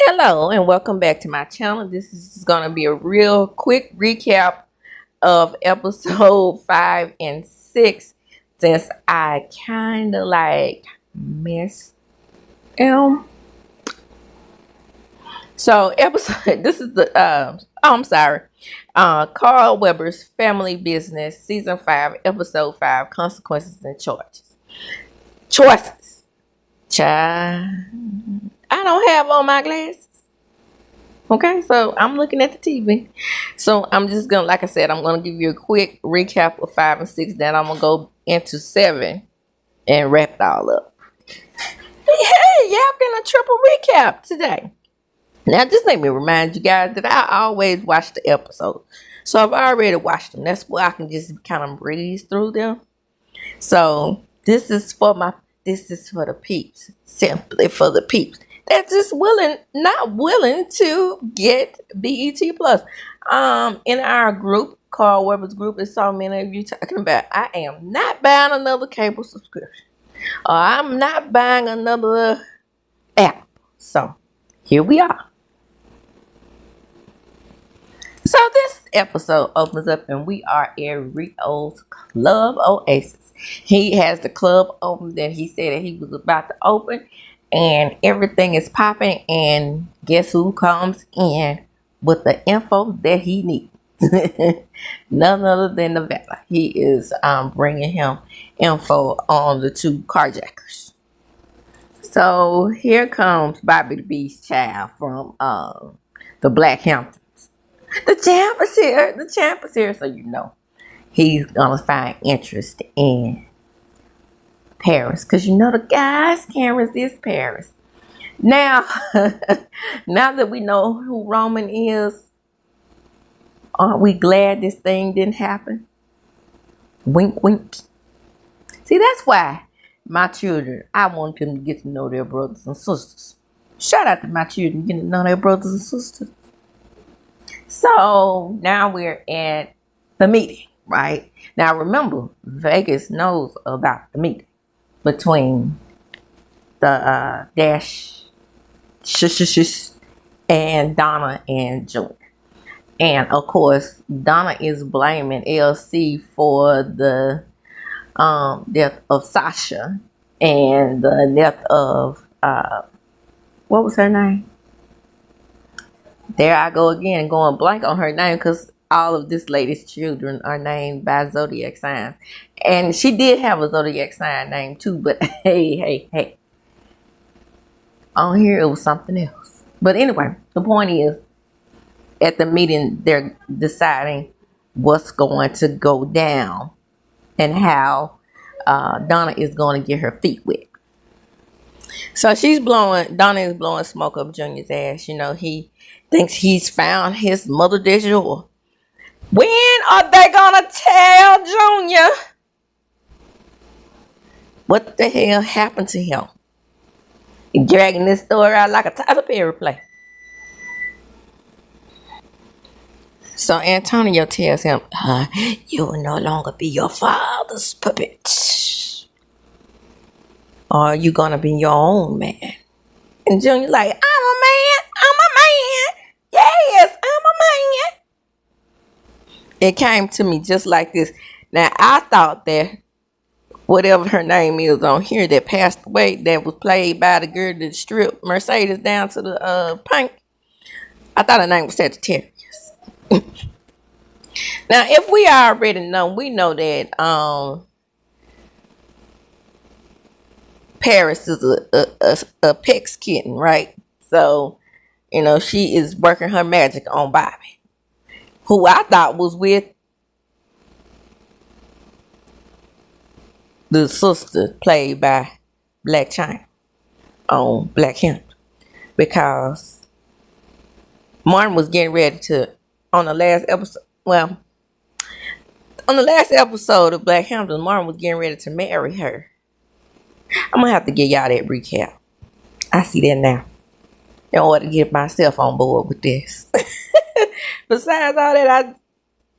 Hello and welcome back to my channel. This is going to be a real quick recap of episode 5 and 6 since I kind of like missed them. So episode this is the I'm sorry. Carl Weber's Family Business season 5 episode 5 Consequences and Choices. Child, I don't have on my glasses. Okay, so I'm looking at the TV. So I'm just gonna, like I said, I'm gonna give you a quick recap of 5 and 6. Then I'm gonna go into 7 and wrap it all up. Hey, y'all getting a triple recap today. Now, just let me remind you guys that I always watch the episodes. So I've already watched them. That's why I can just kind of breeze through them. So this is for the peeps. Simply for the peeps. That's just not willing to get BET Plus. In our group, Carl Weber's group, is so many of you talking about, I am not buying another cable subscription. Or I'm not buying another app. So here we are. So this episode opens up and we are in Rio's Club Oasis. He has the club open that he said that he was about to open, and everything is popping, and guess who comes in with the info that he needs? None other than Nevada. He is bringing him info on the 2 carjackers. So here comes Bobby the Beast child from the Black Hamptons. The champ is here. The champ is here, so you know he's gonna find interest in Paris, because you know the guys can't resist Paris. Now, now that we know who Roman is, aren't we glad this thing didn't happen? Wink, wink. See, that's why my children, I want them to get to know their brothers and sisters. Shout out to my children getting to know their brothers and sisters. So now we're at the meeting, right? Now remember, Vegas knows about the meeting between the Dash and Donna and Junior. And of course, Donna is blaming LC for the death of Sasha and the death of what was her name? There I go again, going blank on her name, because all of this lady's children are named by zodiac signs. And she did have a zodiac sign name too, but hey. On here it was something else. But anyway, the point is, at the meeting, they're deciding what's going to go down and how Donna is going to get her feet wet. So Donna is blowing smoke up Junior's ass. You know, he thinks he's found his mother de jour. When are they gonna tell Junior what the hell happened to him? He's dragging this story out like a Tyler Perry play. So Antonio tells him, you will no longer be your father's puppet. Or are you gonna be your own man? And Junior's like, I'm a man. Yes, I'm a man. It came to me just like this. Now, I thought that whatever her name is on here that passed away, that was played by the girl that stripped Mercedes down to the pink, I thought her name was Sagittarius. Now, if we already know, we know that Paris is a Pex kitten, right? So, you know, she is working her magic on Bobby, who I thought was with the sister played by Black China on Black Hampton, because Martin was getting ready to, on the last episode of Black Hampton, Martin was getting ready to marry her. I'm gonna have to give y'all that recap. I see that now, in order to get myself on board with this. Besides all that, I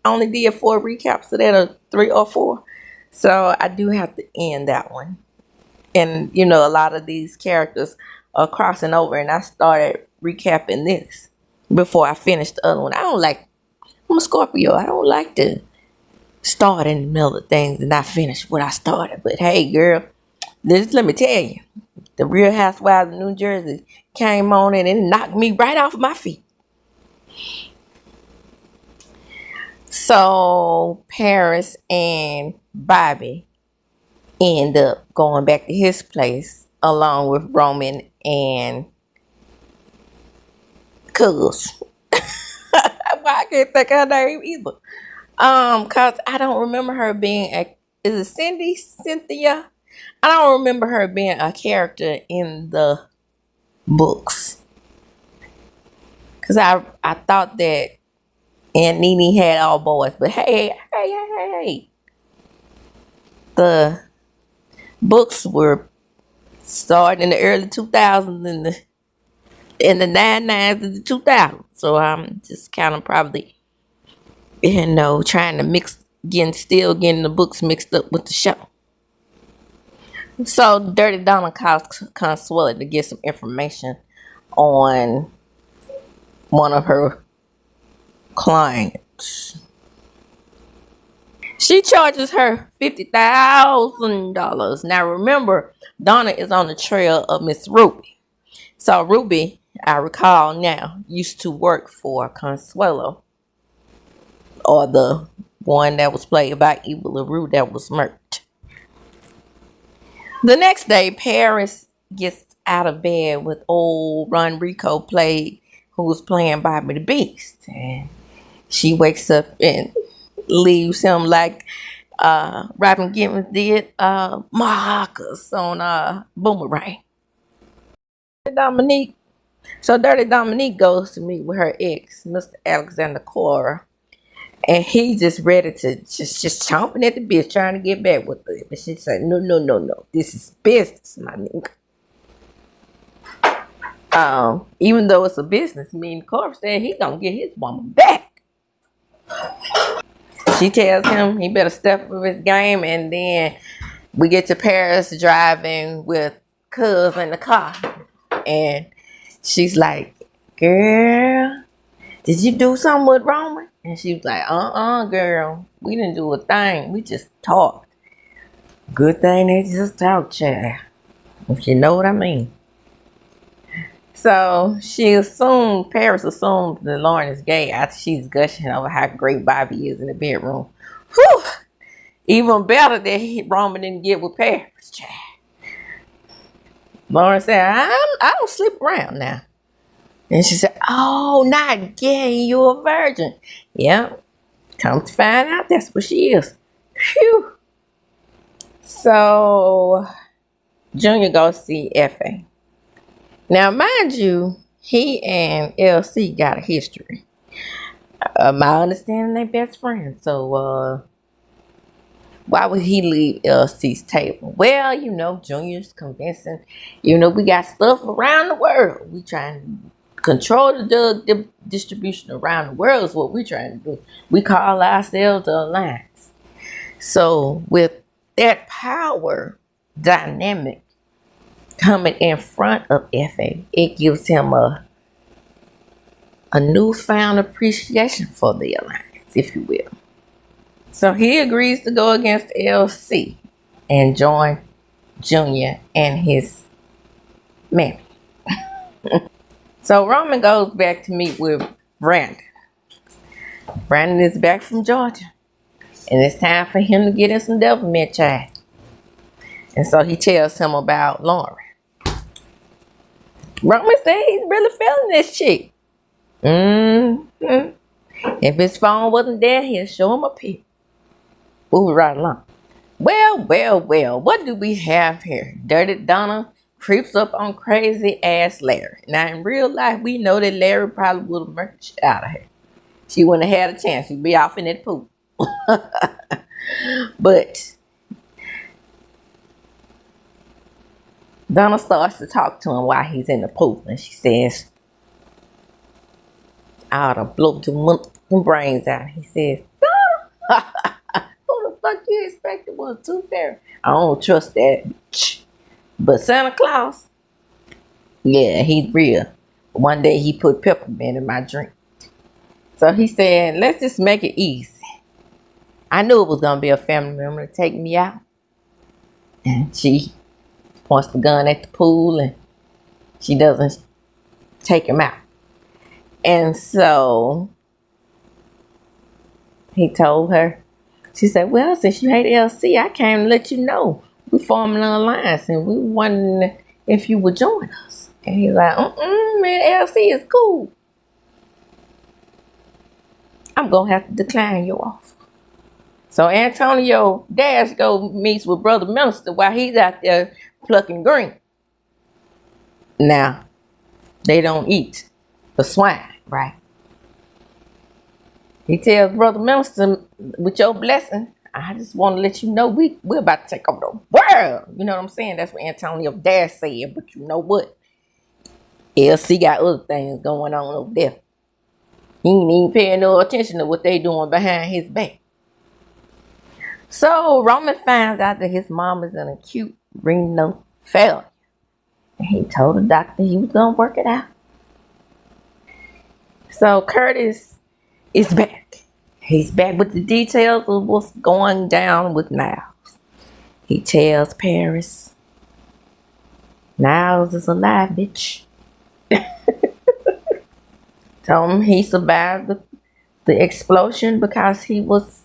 only did 4 recaps of that, or 3 or 4. So I do have to end that one. And, you know, a lot of these characters are crossing over. And I started recapping this before I finish the other one. I'm a Scorpio. I don't like to start in the middle of things and not finish what I started. But hey, girl, let me tell you, the Real Housewives of New Jersey came on and it knocked me right off my feet. So Paris and Bobby end up going back to his place along with Roman and Cuz. I can't think of her name either. Cause I don't remember her being is it Cynthia? I don't remember her being a character in the books. Cause I thought that Aunt Nene had all boys, but hey. The books were started in the early 2000s and in the 99s and the 2000s. So I'm just kind of probably, trying to still getting the books mixed up with the show. So Dirty Donna calls Consuela to get some information on one of her clients. She charges her $50,000. Now remember, Donna is on the trail of Miss Ruby. So Ruby, I recall now, used to work for Consuelo, or the one that was played by Eva LaRue that was murked. The next day, Paris gets out of bed with old Ron Rico who was playing Bobby the Beast. And she wakes up and leaves him like Robin Givens did Marcus on Boomerang. Dirty Dominique goes to meet with her ex, Mr. Alexander Cora. And he's just ready to just chomping at the bit, trying to get back with her. But she said, no. This is business, my nigga. Even though it's a business, Cora said he gonna get his woman back. She tells him he better step up his game, and then we get to Paris driving with Cuz in the car. And she's like, girl, did you do something with Roman? And she was like, girl, we didn't do a thing. We just talked. Good thing they just talked, child. If you know what I mean. So Paris assumes that Lauren is gay after she's gushing over how great Bobby is in the bedroom. Whew! Even better that Roman didn't get with Paris, child. Lauren said, I don't sleep around now. And she said, oh, not gay, you're a virgin. Yep. Come to find out, that's what she is. Phew. So, Junior goes see F.A. Now, mind you, he and LC got a history. My understanding, they best friends. So, why would he leave LC's table? Well, Junior's convincing, we got stuff around the world. We trying to control the drug distribution around the world is what we're trying to do. We call ourselves the Alliance. So with that power dynamic coming in front of FA, it gives him a newfound appreciation for the Alliance, if you will. So he agrees to go against LC and join Junior and his man. So Roman goes back to meet with Brandon. Brandon is back from Georgia. And it's time for him to get in some devilment, child. And so he tells him about Lauren. Roman said he's really feeling this chick. If his phone wasn't there, he'll show him a pic. Move right along. Well, what do we have here? Dirty Donna creeps up on crazy ass Larry. Now in real life, we know that Larry probably would have murked the shit out of her. She wouldn't have had a chance. She'd be off in that pool. But Donna starts to talk to him while he's in the pool, and she says, I ought to blow some brains out. He says, Donna, who the fuck you expected was too fair? I don't trust that bitch. But Santa Claus, yeah, he's real. One day he put peppermint in my drink. So he said, let's just make it easy. I knew it was going to be a family member to take me out. And she wants the gun at the pool and she doesn't take him out. And so he told her, she said, well, since you hate LC, I came to let you know. We formed an alliance and we wondering if you would join us. And he's like, man, LC is cool. I'm going to have to decline your offer. So Antonio Dash go meets with Brother Minister while he's out there plucking green. Now, they don't eat the swine, right? He tells Brother Minister, with your blessing, I just want to let you know we're about to take over the world. You know what I'm saying? That's what Antonio Dash said. But you know what? LC got other things going on over there. He ain't even paying no attention to what they doing behind his back. So Roman finds out that his mom is an acute renal failure. And he told the doctor he was going to work it out. So Curtis is back. He's back with the details of what's going down with Niles. He tells Paris, Niles is alive, bitch. Told him he survived the explosion because he was,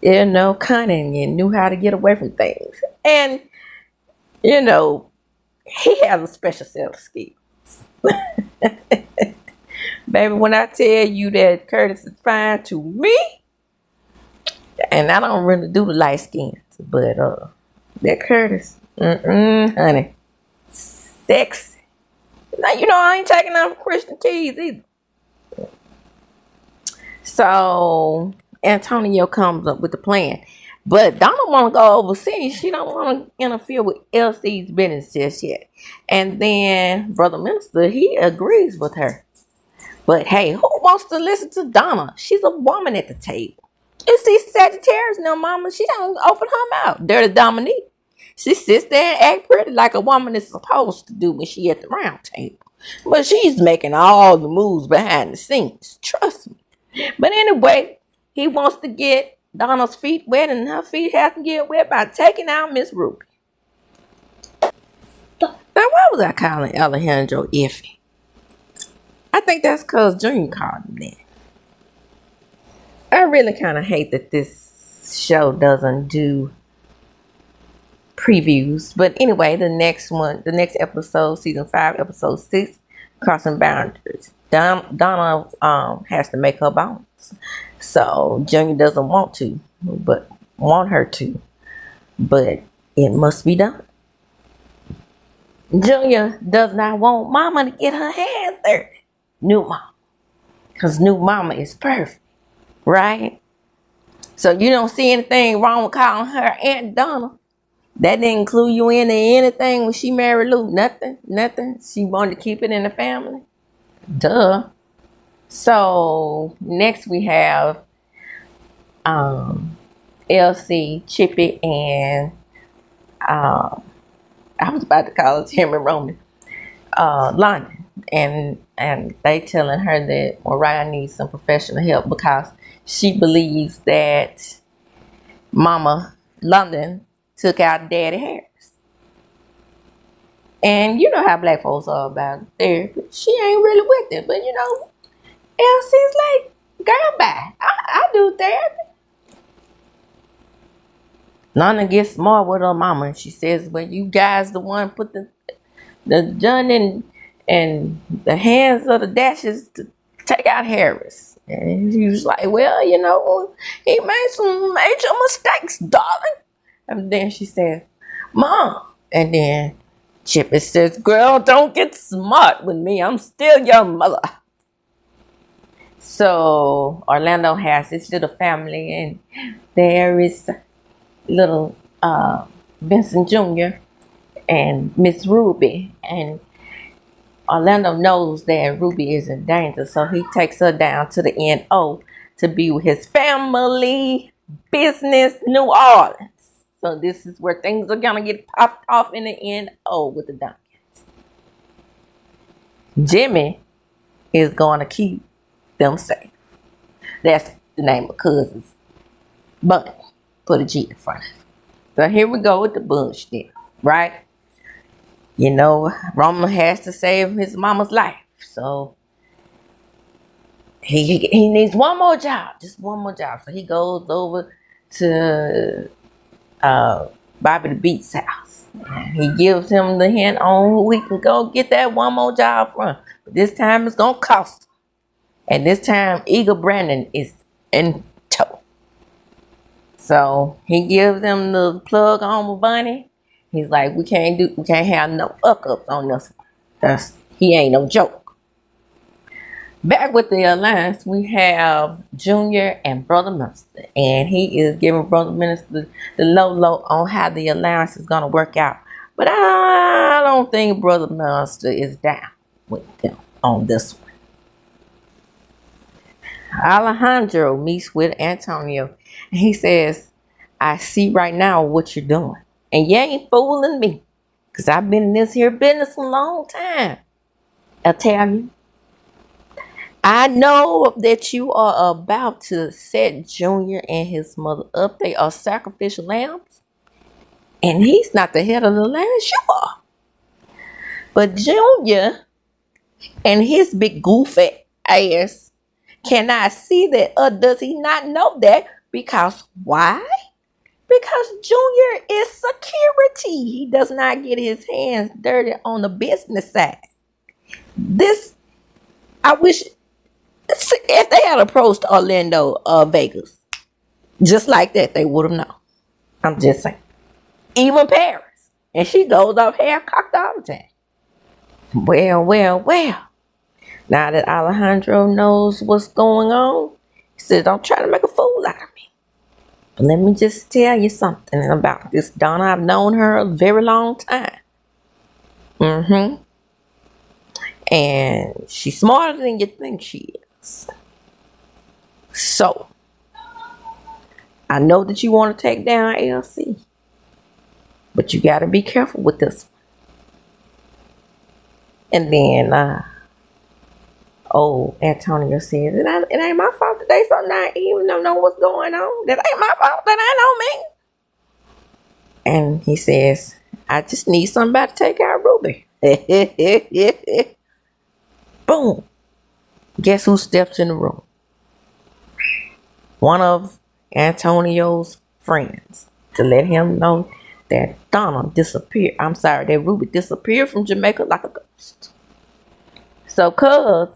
cunning and knew how to get away from things. And, he has a special set of skills. Baby, when I tell you that Curtis is fine to me, and I don't really do the light skins, but that Curtis, honey, sexy. Now, I ain't taking out Christian Keys either. So Antonio comes up with the plan. But Donna want to go overseas. She don't want to interfere with LC's business just yet. And then Brother Minister, he agrees with her. But hey, who wants to listen to Donna? She's a woman at the table. You see Sagittarius now, mama, she don't open her mouth. Dirty Dominique. She sits there and act pretty like a woman is supposed to do when she at the round table. But she's making all the moves behind the scenes. Trust me. But anyway, he wants to get Donna's feet wet, and her feet have to get wet by taking out Miss Ruby. Now, why was I calling Alejandro iffy? I think that's because Junior called him that. I really kind of hate that this show doesn't do previews. But anyway, the next episode, season 5, episode 6, Crossing Boundaries. Donna has to make her bones. So Junior doesn't want her to. But it must be done. Junior does not want Mama to get her hands dirty. New Mama. Because new Mama is perfect. Right? So you don't see anything wrong with calling her Aunt Donna. That didn't include you into anything when she married Lou. Nothing. She wanted to keep it in the family. Duh. So next we have LC, Chippy, and I was about to call it Tim and Roman, London. And they telling her that Mariah needs some professional help because she believes that Mama London took out Daddy Harris. And you know how black folks are about therapy. She ain't really with it. But LC's like, girl, bye. I do therapy. London gets smart with her mama. And she says, well, you guys the one put the gun in the hands of the Dashes to take out Harris. And he was like, well, he made some major mistakes, darling. And then she says, Mom. And then Chippy says, girl, don't get smart with me. I'm still your mother. So Orlando has his little family, and there is little Vincent Jr. and Miss Ruby. And Orlando knows that Ruby is in danger, so he takes her down to the NO to be with his family business, New Orleans. So this is where things are going to get popped off in the NO with the DUNCANS. Jimmy is going to keep them safe. That's the name of cousins. Bunny. Put a G in front of it. So here we go with the bullshit, right? You know, Roman has to save his mama's life. So he needs one more job. Just one more job. So he goes over to Bobby the Beat's house. He gives him the hint on who he can go get that one more job from. But this time it's going to cost him. And this time Eagle Brandon is in tow. So he gives them the plug on with Bunny. He's like, we can't have no fuck-ups on this one. He ain't no joke. Back with the alliance, we have Junior and Brother Minister. And he is giving Brother Minister the low on how the alliance is going to work out. But I don't think Brother Minister is down with them on this one. Alejandro meets with Antonio. And he says, I see right now what you're doing. And you ain't fooling me. Because I've been in this here business a long time. Italian. I know that you are about to set Junior and his mother up. They are sacrificial lambs. And he's not the head of the lambs. You are. But Junior and his big goofy ass cannot see that, or does he not know that? Because why? Because Junior is security. He does not get his hands dirty on the business side. I wish, if they had approached Orlando or Vegas, just like that, they would have known. I'm just saying. Even Paris. And she goes up half-cocked all the time. Well. Now that Alejandro knows what's going on, he says, don't try to make a fool out of me. But let me just tell you something about this Donna. I've known her a very long time. And she's smarter than you think she is. So, I know that you want to take down LC. But you got to be careful with this one. And then, Antonio says, it ain't my fault that they so naive and don't know what's going on. That ain't my fault. That ain't on me. And he says, I just need somebody to take out Ruby. Boom. Guess who steps in the room? One of Antonio's friends, to let him know that Donna disappeared. I'm sorry, that Ruby disappeared from Jamaica like a ghost. So, cuz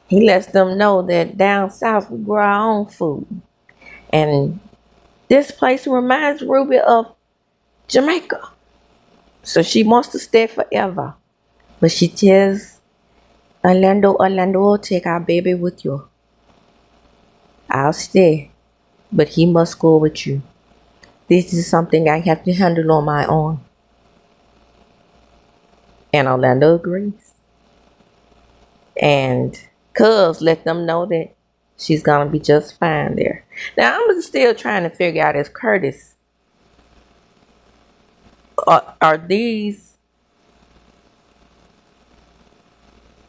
he lets them know that down south we grow our own food. And this place reminds Ruby of Jamaica. So she wants to stay forever. But she tells Orlando, take our baby with you. I'll stay, but he must go with you. This is something I have to handle on my own. And Orlando agrees. And Cuz let them know that she's going to be just fine there. Now, I'm still trying to figure out, if Curtis, are these,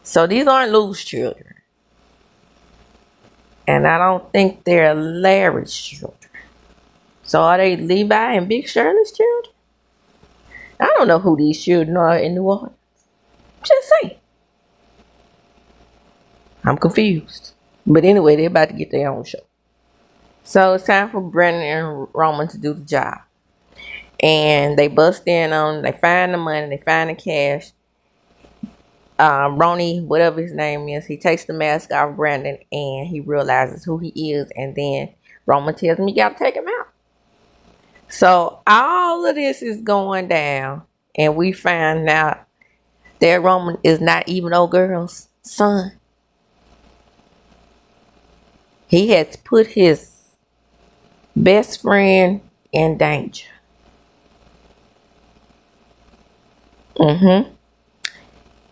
so these aren't Lou's children. And I don't think they're Larry's children. So are they Levi and Big Shirley's children? I don't know who these children are in New Orleans. Just saying. I'm confused. But anyway, they're about to get their own show. So it's time for Brandon and Roman to do the job. And they bust in on, they find the money, they find the cash. Ronnie, whatever his name is, he takes the mask off Brandon and he realizes who he is. And then Roman tells him, you got to take him out. So all of this is going down. And we find out that Roman is not even old girl's son. He has put his best friend in danger.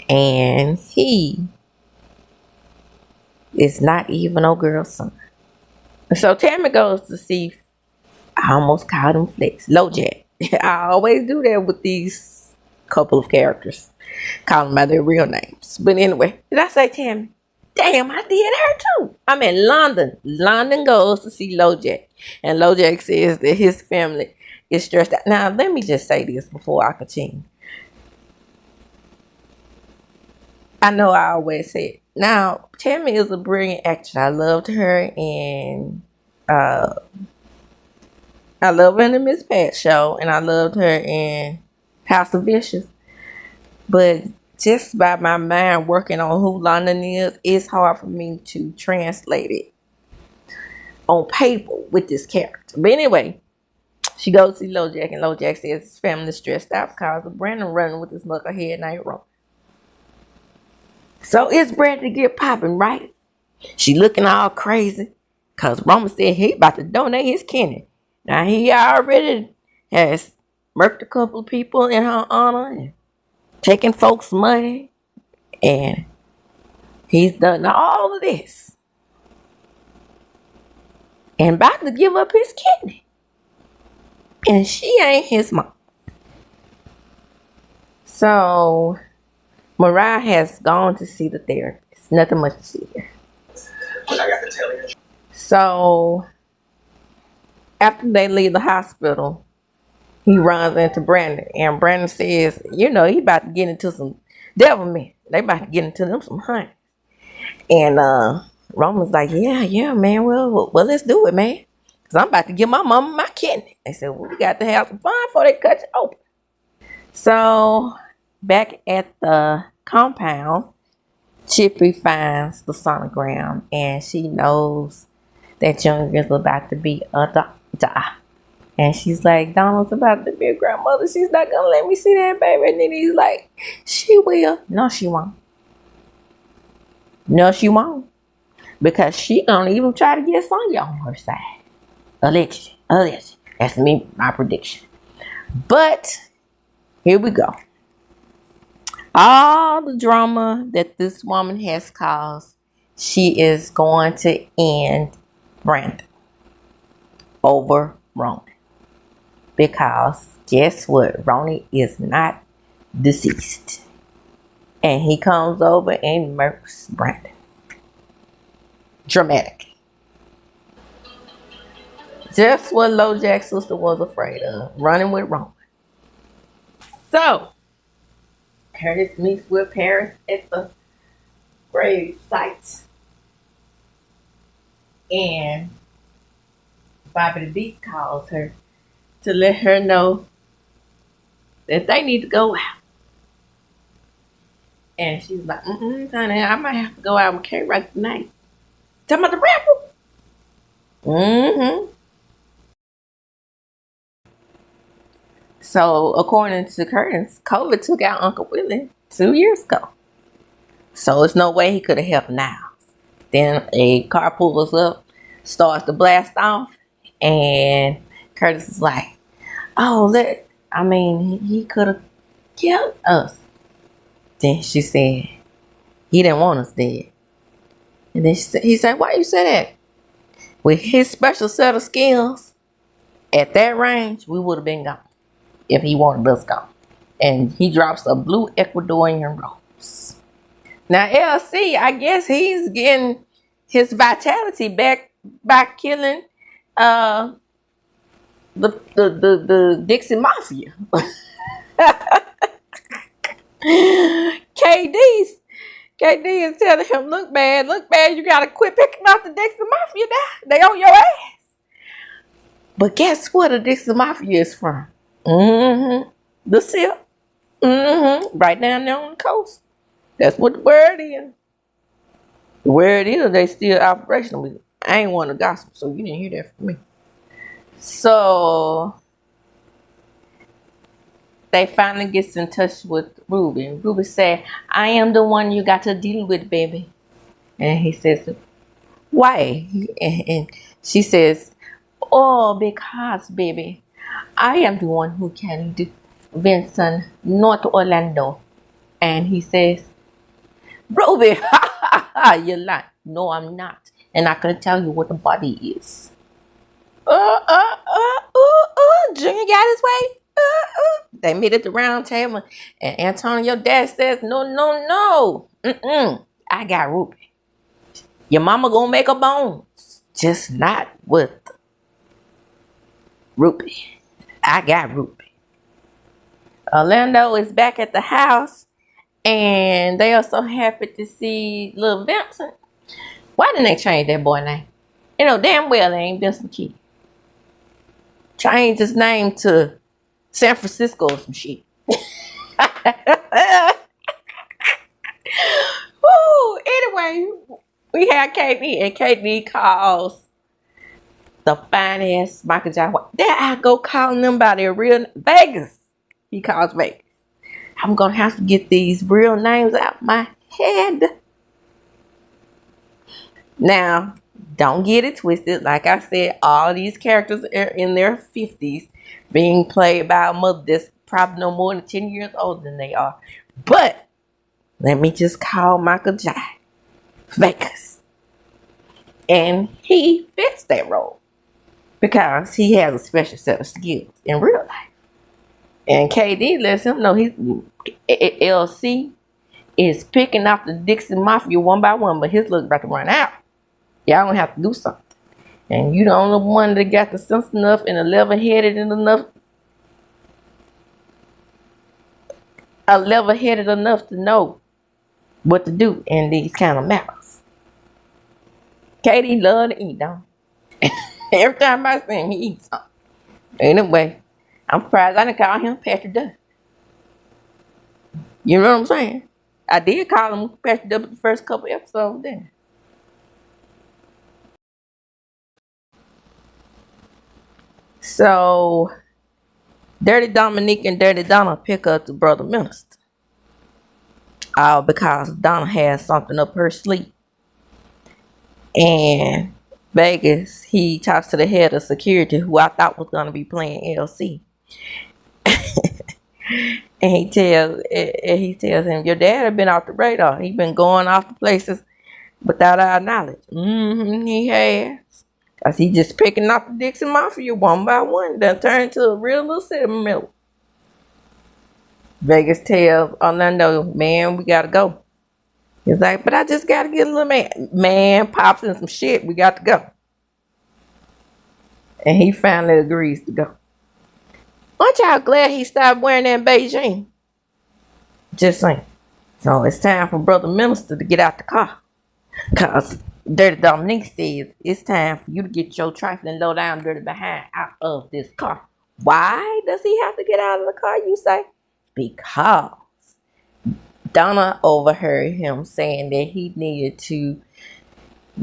And he is not even old girl's son. So Tammy goes to see, I almost called him Flex, LoJack. I always do that with these couple of characters. Call them by their real names. But anyway, did I say Tammy? Damn, I did her too. I'm in London. London goes to see LoJack. And LoJack says that his family is stressed out. Now, let me just say this before I continue. I know I always say it. Now, Tammy is a brilliant actress. I loved her in I love her in the Miss Pat show, and I loved her in House of Vicious. But just by my mind working on who London is, it's hard for me to translate it on paper with this character. But anyway, she goes to see LoJack, and LoJack says his family's stressed out because of Brandon running with his knucklehead named Ron. So it's ready to get popping, right? She looking all crazy because Roman said he about to donate his kidney. Now he already has murked a couple of people in her honor and taking folks' money, and he's done all of this and about to give up his kidney, and she ain't his mom. So Mariah has gone to see the therapist. Nothing much to see there. I got to tell you. So after they leave the hospital, he runs into Brandon, and Brandon says, he about to get into some devilment. They about to get into them some honey. And Roman's like, yeah, man, well, let's do it, man. Because I'm about to give my mama my kidney. They said, well, we got to have some fun before they cut you open. So back at the compound, Chippy finds the sonogram, and she knows that Junior is about to be a doctor. And she's like, Donald's about to be a grandmother. She's not going to let me see that baby. And then he's like, she will. No, she won't. No, she won't. Because she going to even try to get Sonya on her side. Allegedly. That's my prediction. But here we go. All the drama that this woman has caused, she is going to end Brandon over Roman. Because guess what? Ronnie is not deceased. And he comes over and murks Brandon. Dramatic. Just what LoJack's sister was afraid of. Running with Roman. So, Curtis meets with Paris at the grave site. And Bobby the Beast calls her to let her know that they need to go out. And she's like, honey, I might have to go out with Kate right tonight. Talking about the rapper? So, according to Curtis, COVID took out Uncle Willie 2 years ago. So, there's no way he could have helped now. Then a car pulls up, starts to blast off, and Curtis is like, he could have killed us. Then she said, he didn't want us dead. And then he said, why you say that? With his special set of skills, at that range, we would have been gone if he wanted us gone. And he drops a blue Ecuadorian rose. Now, LC, I guess he's getting his vitality back by killing the Dixie Mafia. KD is telling him, look bad, you gotta quit picking up the Dixie Mafia now. They on your ass. But guess what the Dixie Mafia is from? The SIP. Right down there on the coast. That's what the word is. The word is they still operational. I ain't one of the gospel, so you didn't hear that from me. So they finally gets in touch with Ruby. And Ruby said, I am the one you got to deal with, baby. And he says, why? And she says, oh, because, baby, I am the one who can do Vincent, not Orlando. And he says, Ruby, you're lying. No, I'm not. And I can tell you what the body is. Junior got his way. They meet at the round table, and Antonio dad says, no, no, no. I got Ruby. Your mama gonna make her bones, just not with Ruby. I got Ruby. Orlando is back at the house, and they are so happy to see little Vincent. Why didn't they change that boy name? You know damn well they ain't Vincent Key. Change his name to San Francisco or some shit. Woo! Anyway, we had KD, and KD calls the finest Michael Jackson. There I go calling them by their real Vegas. He calls Vegas. I'm gonna have to get these real names out my head. Now, don't get it twisted. Like I said, all these characters are in their 50s being played by a mother that's probably no more than 10 years older than they are. But let me just call Michael J. Vegas. And he fits that role because he has a special set of skills in real life. And KD lets him know LC is picking off the Dixon Mafia one by one, but his look about to run out. Y'all gonna have to do something. And you the only one that got the sense enough and level-headed enough to know what to do in these kind of matters. Katie love to eat, though. Every time I see him, he eats something. Anyway, I'm surprised I didn't call him Patrick Duff. You know what I'm saying? I did call him Patrick Duff the first couple episodes then. So, Dirty Dominique and Dirty Donna pick up the brother minister. All because Donna has something up her sleeve. And Vegas, he talks to the head of security, who I thought was going to be playing LC. And he tells him, your dad had been off the radar. He been going off the places without our knowledge. He has. Because he just picking off the Dixon Mafia one by one. Then turn into a real little sentimental. Vegas tells Orlando, man, we got to go. He's like, but I just got to get a little man pops in some shit. We got to go. And he finally agrees to go. Aren't y'all glad he stopped wearing that in Beijing? Just saying. So it's time for Brother Minister to get out the car. Because Dirty Dominique says it's time for you to get your trifling low down dirty behind out of this car. Why does he have to get out of the car, you say? Because Donna overheard him saying that he needed to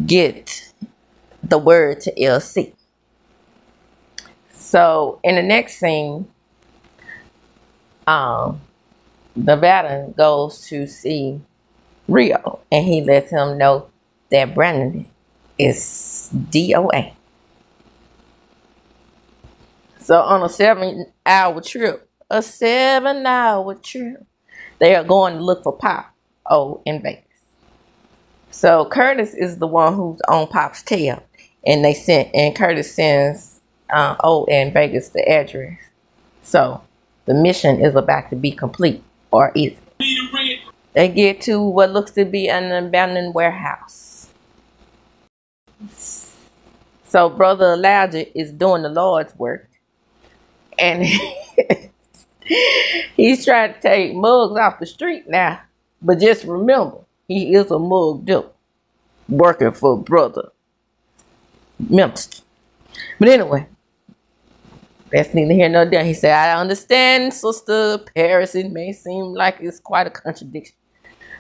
get the word to LC. So in the next scene, Nevada goes to see Rio, and he lets him know that Brandon is DOA. So on a 7-hour trip, they are going to look for Pop in Vegas. So Curtis is the one who's on Pop's tail, and Curtis sends in Vegas the address. So the mission is about to be complete, or is it? They get to what looks to be an abandoned warehouse. So Brother Elijah is doing the Lord's work, and he's trying to take mugs off the street now. But just remember, he is a mug dealer working for Brother Minister. But anyway, that's neither here nor there. He said, I understand, Sister Paris, it may seem like it's quite a contradiction,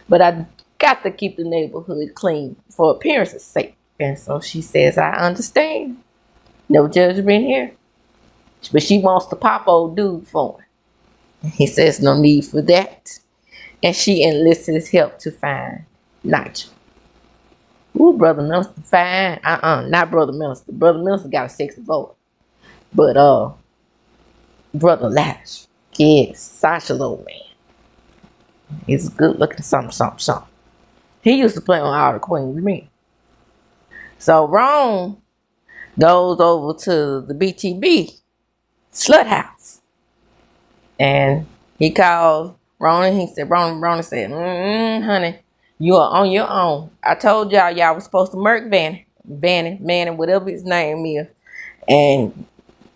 but I got to keep the neighborhood clean for appearance's sake. And so she says, I understand. No judgment here. But she wants to pop old dude for him. He says, no need for that. And she enlists his help to find Nigel. Ooh, Brother Minister, fine. Not Brother Minister. Brother Minister got a sexy voice. But, Brother Lash, yes, Sasha's old man. He's a good looking something. He used to play on All the Queen's Men. So Rome goes over to the BTB slut house. And he called Ronan. He said, Ronan said, honey, you are on your own. I told y'all was supposed to murk Vanny, whatever his name is. And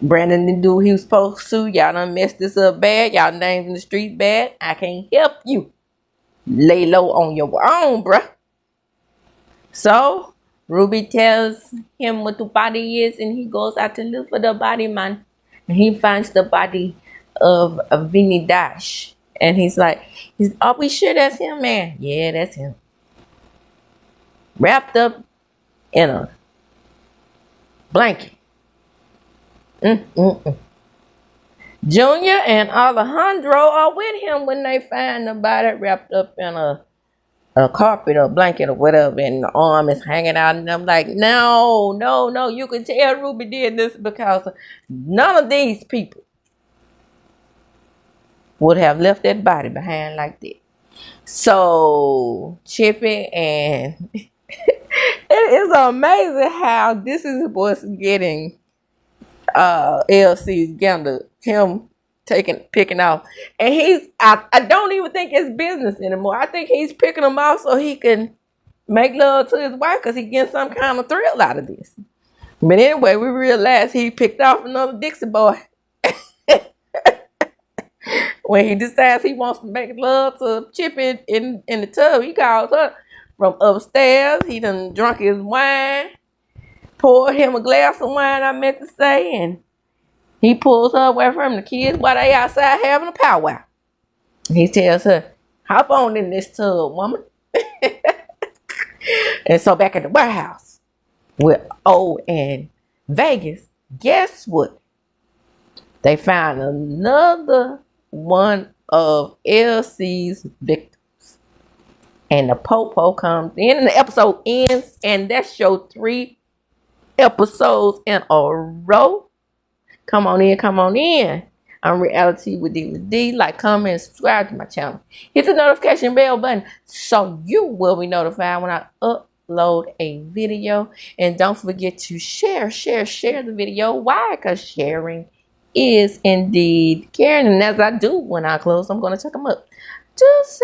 Brandon didn't do what he was supposed to. Y'all done messed this up bad. Y'all names in the street bad. I can't help you. Lay low on your own, bruh. So Ruby tells him what the body is, and he goes out to look for the body, man. And he finds the body of Vinny Dash. And he's like, are we sure that's him, man? Yeah, that's him. Wrapped up in a blanket. Junior and Alejandro are with him when they find the body wrapped up in a carpet or blanket or whatever, and the arm is hanging out, and I'm like, no, you can tell Ruby did this because none of these people would have left that body behind like that. So Chippy and it is amazing how this is what's getting LC's gander, him picking off, and I don't even think it's business anymore. I think he's picking them off so he can make love to his wife because he gets some kind of thrill out of this. But anyway, we realized he picked off another Dixie boy when he decides he wants to make love to Chippy in the tub. He calls her from upstairs. He done drunk his wine, poured him a glass of wine, I meant to say, and he pulls her away from the kids while they outside having a powwow. He tells her, hop on in this tub, woman. And so back at the warehouse with O and Vegas, guess what? They found another one of LC's victims. And the Popo comes in and the episode ends, and that's your 3 episodes in a row. Come on in. I'm Reality with D. Like, comment, and subscribe to my channel. Hit the notification bell button so you will be notified when I upload a video. And don't forget to share the video. Why? Because sharing is indeed caring. And as I do when I close, I'm going to check them up. Deuces.